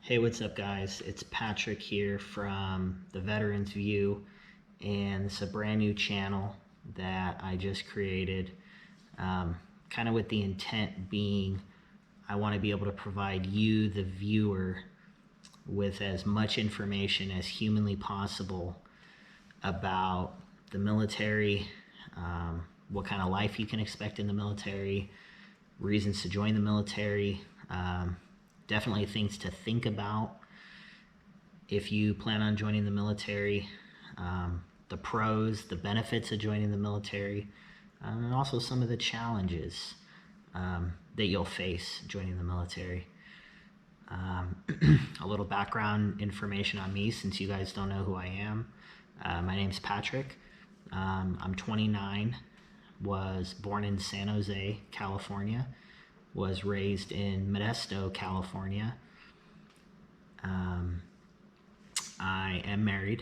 Hey, what's up, guys? It's Patrick here from the Veterans View, and it's a brand new channel that I just created, kind of with the intent being I want to be able to provide you, the viewer, with as much information as humanly possible about the military, what kind of life you can expect in the military, reasons to join the military, definitely things to think about if you plan on joining the military, the pros, the benefits of joining the military, and also some of the challenges that you'll face joining the military. A little background information on me, since you guys don't know who I am. My name's Patrick. I'm 29, was born in San Jose, California, was raised in Modesto, California. I am married.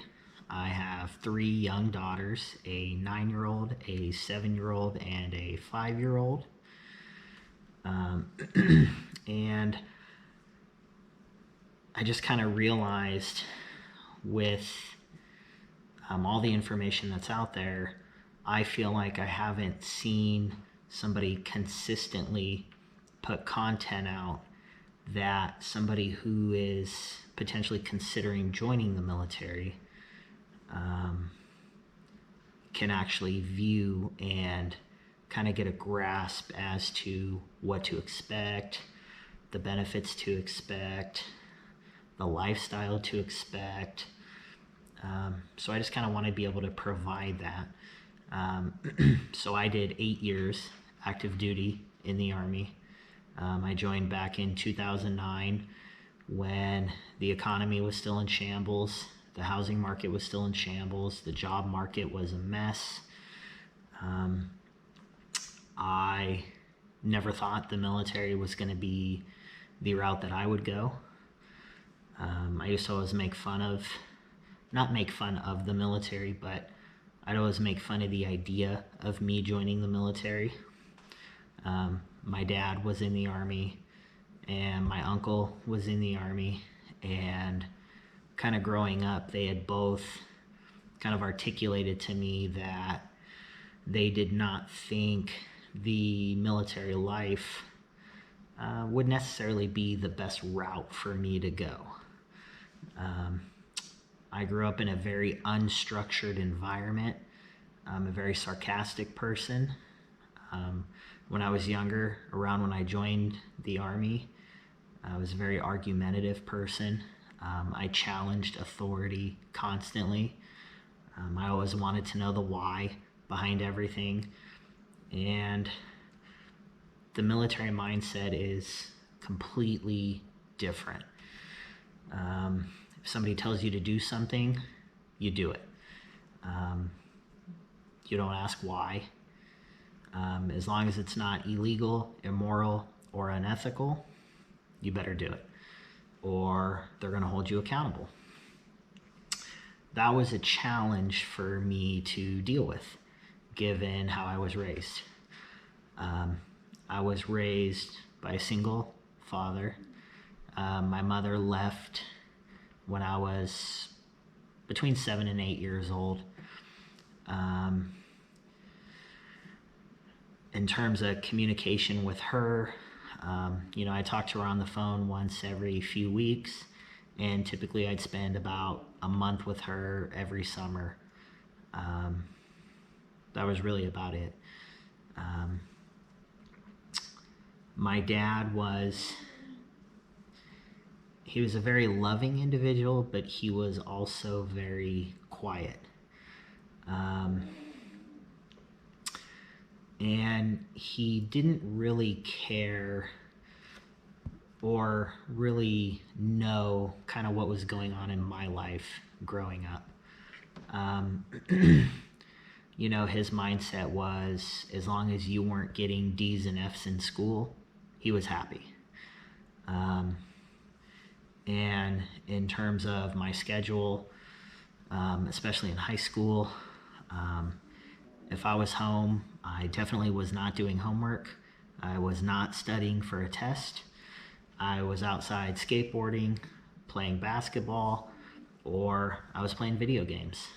I have 3 young daughters, a 9-year-old, a 7-year-old, and a 5-year-old. And I just kind of realized with all the information that's out there, I feel like I haven't seen somebody consistently put content out that somebody who is potentially considering joining the military can actually view and kind of get a grasp as to what to expect, the benefits to expect, the lifestyle to expect. So I just kind of want to be able to provide that. So I did 8 years active duty in the Army. I joined back in 2009 when the economy was still in shambles, the housing market was still in shambles, the job market was a mess. I never thought the military was going to be the route that I would go. I used to always not make fun of the military, but I'd always make fun of the idea of me joining the military. My dad was in the Army, and my uncle was in the Army, and kind of growing up, they had both kind of articulated to me that they did not think the military life would necessarily be the best route for me to go. I grew up in a very unstructured environment. I'm a very sarcastic person. When I was younger, around when I joined the Army, I was a very argumentative person. I challenged authority constantly. I always wanted to know the why behind everything. And the military mindset is completely different. If somebody tells you to do something, you do it. You don't ask why. As long as it's not illegal, immoral, or unethical, you better do it, or they're going to hold you accountable. That was a challenge for me to deal with, given how I was raised. I was raised by a single father. My mother left when I was between 7 and 8 years old. In terms of communication with her, I talked to her on the phone once every few weeks, and typically I'd spend about a month with her every summer. That was really about it. My dad he was a very loving individual, but he was also very quiet. And he didn't really care or really know kind of what was going on in my life growing up. His mindset was, as long as you weren't getting D's and F's in school, he was happy. And in terms of my schedule, especially in high school, if I was home, I definitely was not doing homework. I was not studying for a test. I was outside skateboarding, playing basketball, or I was playing video games.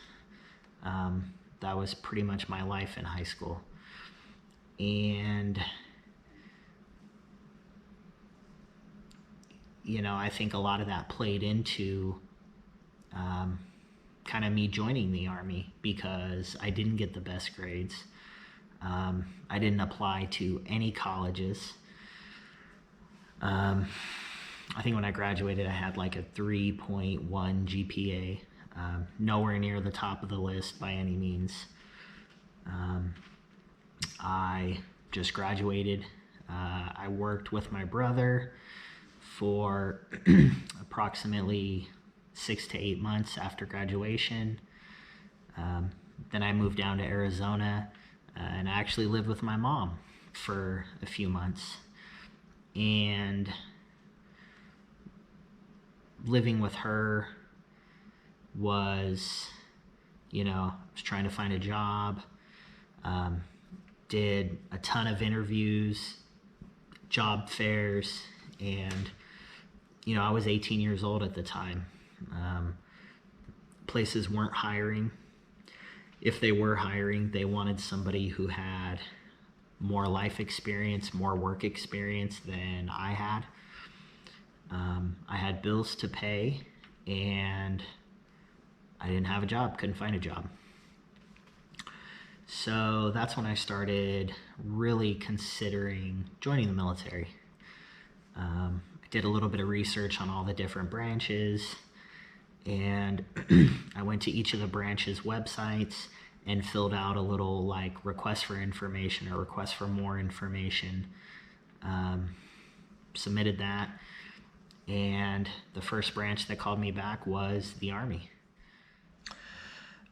That was pretty much my life in high school. And, you know, I think a lot of that played into kind of me joining the Army, because I didn't get the best grades. I didn't apply to any colleges. I think when I graduated, I had like a 3.1 GPA. Nowhere near the top of the list by any means. I just graduated. I worked with my brother for approximately 6 to 8 months after graduation. Then I moved down to Arizona, and I actually lived with my mom for a few months. And living with her was, you know, I was trying to find a job, did a ton of interviews, job fairs, and, you know, I was 18 years old at the time. Places weren't hiring. If they were hiring, they wanted somebody who had more life experience, more work experience than I had. I had bills to pay, and I didn't have a job, couldn't find a job. So that's when I started really considering joining the military. I did a little bit of research on all the different branches, and I went to each of the branches' websites and filled out a little like request for information or request for more information. Submitted that, and the first branch that called me back was the Army.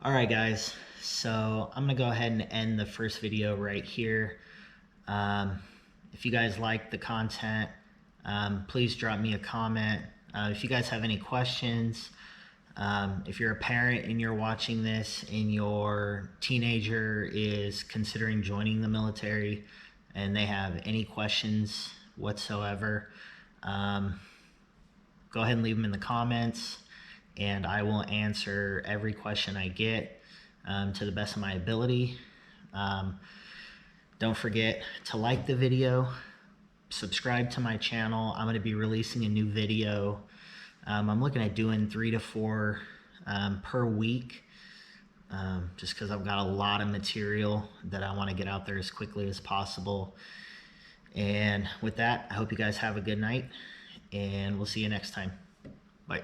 All right, guys, so I'm gonna go ahead and end the first video right here. If you guys like the content, please drop me a comment. If you guys have any questions, if you're a parent and you're watching this and your teenager is considering joining the military and they have any questions whatsoever, go ahead and leave them in the comments, and I will answer every question I get to the best of my ability. Don't forget to like the video, subscribe to my channel. I'm going to be releasing a new video. I'm looking at doing 3 to 4 per week, just because I've got a lot of material that I want to get out there as quickly as possible. And with that, I hope you guys have a good night, and we'll see you next time. Bye.